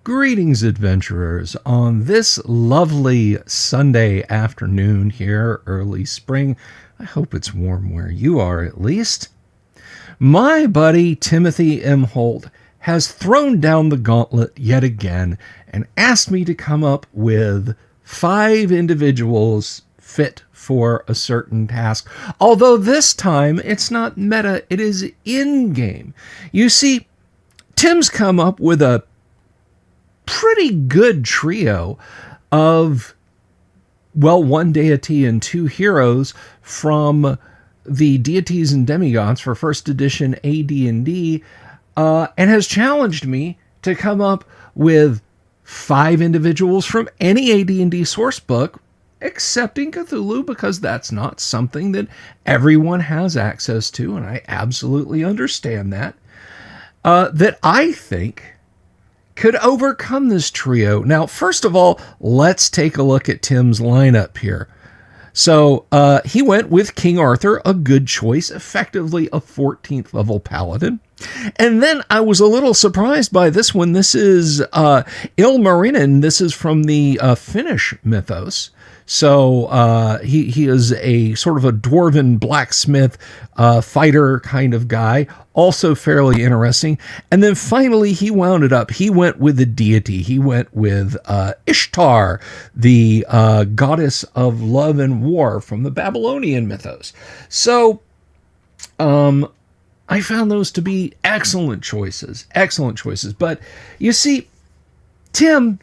Greetings, adventurers, on this lovely Sunday afternoon here, early spring. I hope it's warm where you are, at least. My buddy Timothy Imholt has thrown down the gauntlet yet again and asked me to come up with 5 individuals fit for a certain task. Although this time it's not meta, it is in-game. You see, Tim's come up with a pretty good trio of, well, 1 deity and 2 heroes from the Deities and Demigods for 1st edition AD&D, and has challenged me to come up with 5 individuals from any AD&D source book, excepting Cthulhu, because that's not something that everyone has access to, and I absolutely understand that, that I think could overcome this trio. Now, first of all, let's take a look at Tim's lineup here. So he went with King Arthur, a good choice, effectively a 14th level paladin. And then I was a little surprised by this one. This is Ilmarinen. This is from the Finnish mythos. So he is a sort of a dwarven blacksmith fighter kind of guy, also fairly interesting. And then finally he wound it up. He went with the deity. He went with Ishtar, the goddess of love and war from the Babylonian mythos. So I found those to be excellent choices. But you see, Tim,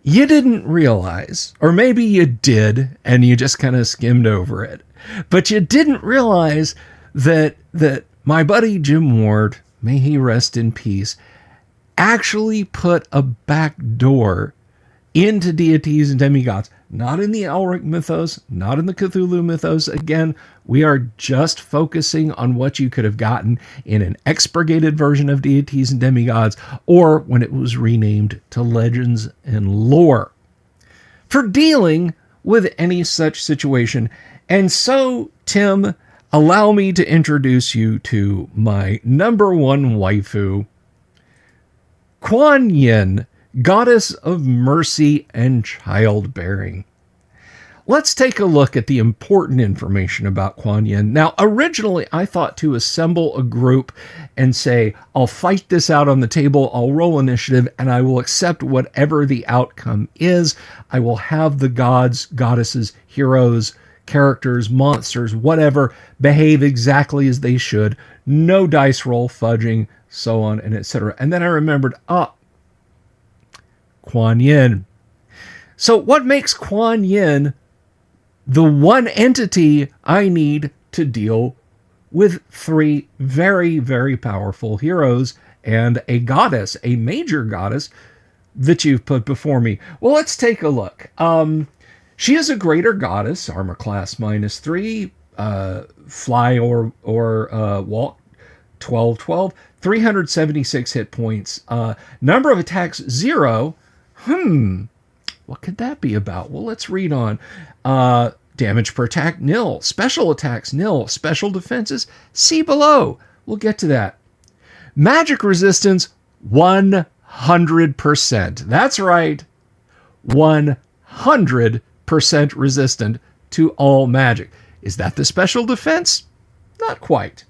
you didn't realize, or maybe you did, and you just kind of skimmed over it, but you didn't realize that my buddy Jim Ward, may he rest in peace, actually put a back door into Deities and Demigods. Not in the Elric mythos, not in the Cthulhu mythos. Again, we are just focusing on what you could have gotten in an expurgated version of Deities and Demigods, or when it was renamed to Legends and Lore, for dealing with any such situation. And so, Tim, allow me to introduce you to my number 1 waifu, Quan Yin, goddess of mercy and childbearing. Let's take a look at the important information about Quan Yin. Now, originally, I thought to assemble a group and say, I'll fight this out on the table, I'll roll initiative, and I will accept whatever the outcome is. I will have the gods, goddesses, heroes, characters, monsters, whatever, behave exactly as they should. No dice roll, fudging, so on, and etc. And then I remembered, Quan Yin. So what makes Quan Yin the one entity I need to deal with 3 very, very powerful heroes and a goddess, a major goddess that you've put before me? Well, let's take a look. She is a greater goddess, armor class -3, fly or walk 12, 376 hit points, number of attacks 0. What could that be about? Well, let's read on. Damage per attack, 0. Special attacks, 0. Special defenses, see below. We'll get to that. Magic resistance, 100%. That's right. 100% resistant to all magic. Is that the special defense? Not quite.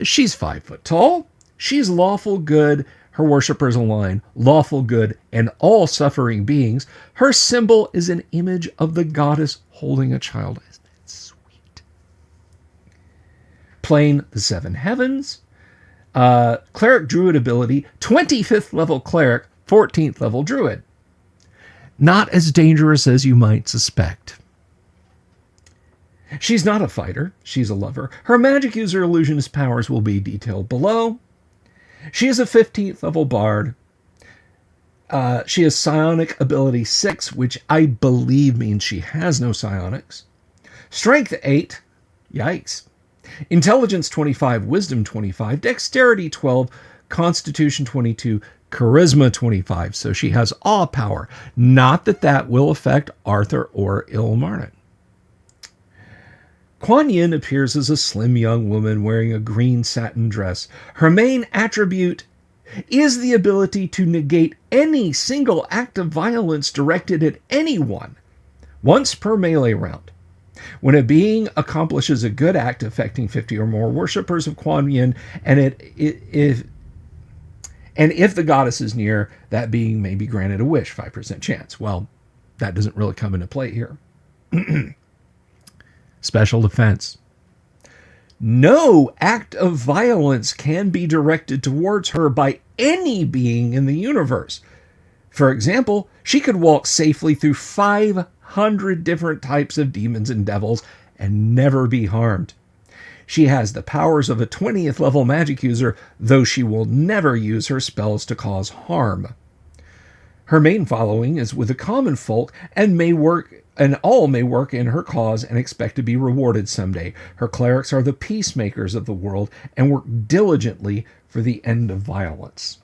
She's 5 foot tall. She's lawful good. Her worshippers align lawful good and all suffering beings. Her symbol is an image of the goddess holding a child. Isn't that sweet? Plane, the 7 heavens. Cleric druid ability, 25th level cleric, 14th level druid. Not as dangerous as you might suspect. She's not a fighter. She's a lover. Her magic user illusionist powers will be detailed below. She is a 15th level bard. She has psionic ability 6, which I believe means she has no psionics. Strength 8. Yikes. Intelligence 25, wisdom 25, dexterity 12, constitution 22, charisma 25. So she has awe power. Not that that will affect Arthur or Ilmarinen. Quan Yin appears as a slim young woman wearing a green satin dress. Her main attribute, is the ability to negate any single act of violence directed at anyone once per melee round. When a being accomplishes a good act affecting 50 or more worshippers of Quan Yin, and if the goddess is near, that being may be granted a wish, 5% chance. Well, that doesn't really come into play here. Special defense. No act of violence can be directed towards her by any being in the universe. For example, she could walk safely through 500 different types of demons and devils and never be harmed. She has the powers of a 20th level magic user, though she will never use her spells to cause harm. Her main following is with the common folk and all may work in her cause and expect to be rewarded someday. Her clerics are the peacemakers of the world and work diligently for the end of violence.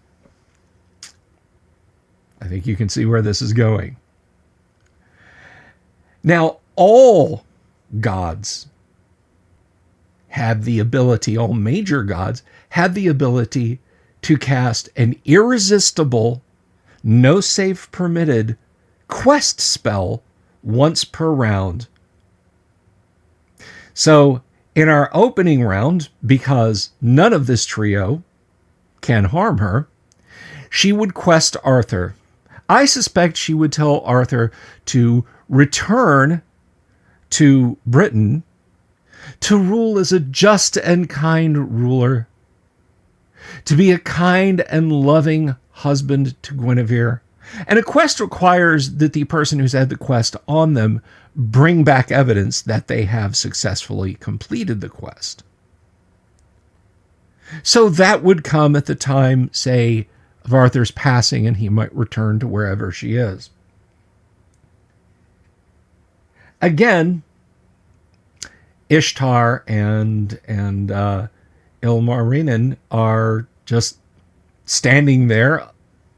I think you can see where this is going. Now, all gods have the ability, all major gods have the ability to cast an irresistible, no save permitted quest spell once per round. So in our opening round, because none of this trio can harm her, she would quest Arthur. I suspect she would tell Arthur to return to Britain to rule as a just and kind ruler, to be a kind and loving husband to Guinevere. And a quest requires that the person who's had the quest on them bring back evidence that they have successfully completed the quest. So that would come at the time, say, of Arthur's passing, and he might return to wherever she is. Again, Ishtar and Ilmarinen are just standing there,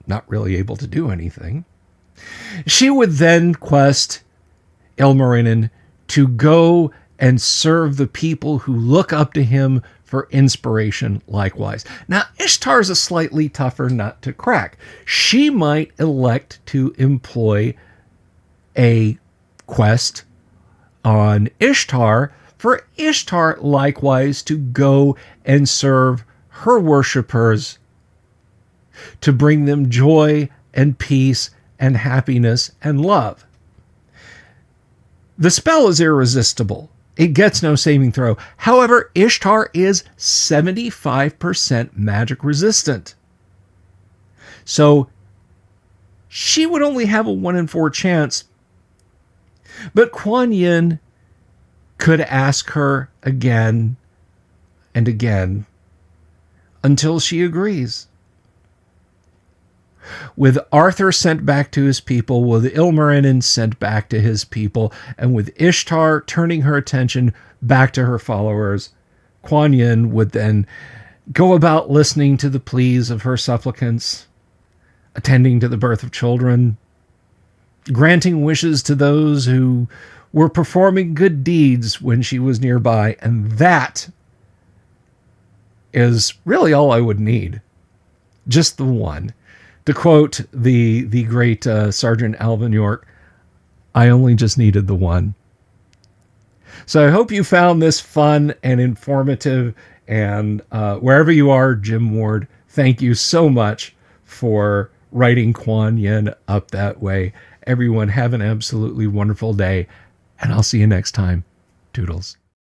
not really able to do anything. She would then quest Ilmarinen to go and serve the people who look up to him for inspiration likewise. Now, Ishtar is a slightly tougher nut to crack. She might elect to employ a quest on Ishtar for Ishtar likewise to go and serve her worshippers, to bring them joy and peace and happiness and love. The spell is irresistible. It gets no saving throw. However, Ishtar is 75% magic resistant. So she would only have a 1 in 4 chance. But Quan Yin could ask her again and again until she agrees. With Arthur sent back to his people, with Ilmarinen sent back to his people, and with Ishtar turning her attention back to her followers, Quan Yin would then go about listening to the pleas of her supplicants, attending to the birth of children, granting wishes to those who were performing good deeds when she was nearby, and that is really all I would need. Just the one. To quote the great Sergeant Alvin York, I only just needed the one. So I hope you found this fun and informative. And wherever you are, Jim Ward, thank you so much for writing Quan Yin up that way. Everyone have an absolutely wonderful day, and I'll see you next time. Toodles.